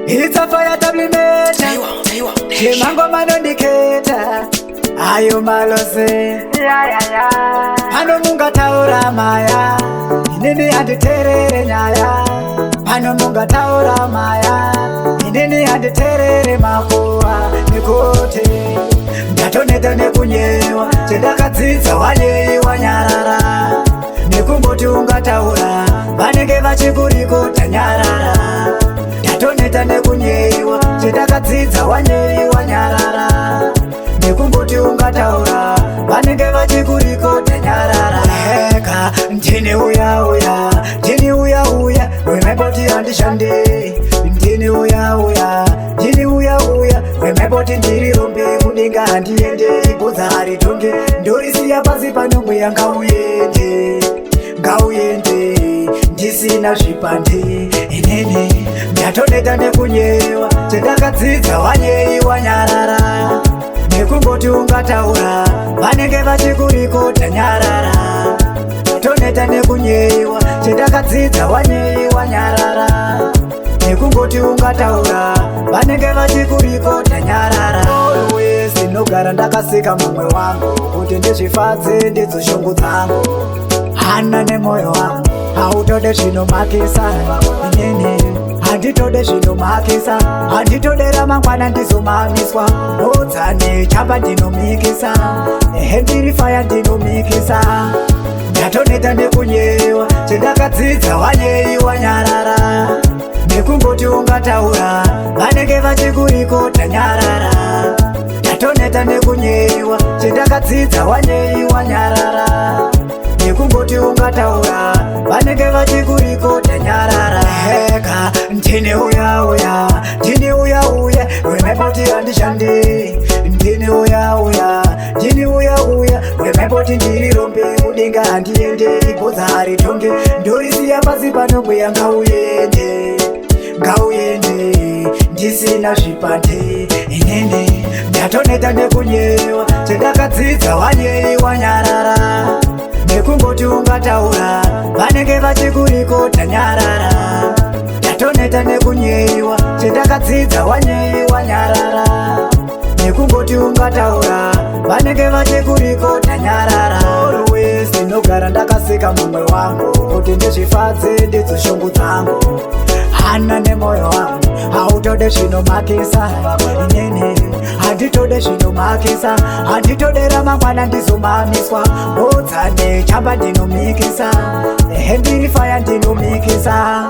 It's a fire tablimeta Kimango manondiketa Ayo malose Pano munga taura maya Inini anditerere nyaya Pano munga taura maya Inini anditerere makuwa Nikote Ndatoneta nekunyewa Chedakadzidza wanyeyi wanyarara Nekumboti unga taura Vanenge vachikuriko tanyarara Ndatoneta nekunyewa Chedakadzidza wanyeyi wanyarara Nekumboti unga taura Vanenge vachikuriko tanyarara Eka Ndini uya uya Ndini uya uya Wemepoti andishandi Ndini uya uya Ndini uya uya Wemepoti ndiri rombe Muninga handiende Ibodza haritonge Ndorisiya pasi panomweya ngauyende Ngauyende Ndisina zvipande Inene Ndatoneta nekunyewa Chedakadzidza wanyeyi wanyarara Nekumboti ungataura Vanenge vachikuriko tanyarara Ndatoneta nekunyewa Chedakadzidza wanyeyi wanyarara Nekumboti ungataura Vanenge vachikuriko tanyarara Always ndinogara ndakasika mumwe wangu Kuti ndizvifadze ndidzo shungu dzangu Hana nemoyo wangu Hautode zvinomakisa Inene handitode zvinomakisa Handitode ramangwana ndizomamiswa Odzane chapa ndinomikisa Ndiri fire ndinomikisa Ndatoneta nekunyewa Chedakadzidza wanyeyi wanyarara Nekumboti ungataura Vanenge vachikuriko tanyarara Ndatoneta nekunyewa Chedakadzidza wanyeyi wanyarara Nekumboti ungataura Vanenge vachikuriko tanyarara Eka Ndini uya uya Ndini uya uya Wemepoti andishandi Ndini uya uya Ndini uya uya Wemepoti ndiri rombe Muninga handiende Ibodza haritonge Ndorisiya pasi panomweya ngauyende Ngauyende Ndisina zvipande Inene Ndatoneta nekunyewa Chedakadzidza wanyeyi wanyarara Nekumboti ungataura Vanenge vachikuriko tanyarara Ndatoneta nekunyewa Chedakadzidza wanyeyi wanyarara Nekumboti ungataura Vanenge vachikuriko tanyarara Always ndinogara ndakasika mumwe wangu Kuti ndizvifadze ndidzo shungu dzangu Hana nemoyo wangu Hautode zvinomakisa Inene handitode zvinomakisa Handitode ramangwana ndizomamiswa Odzane chamba ndinomikisa Ndiri fire ndinomikisa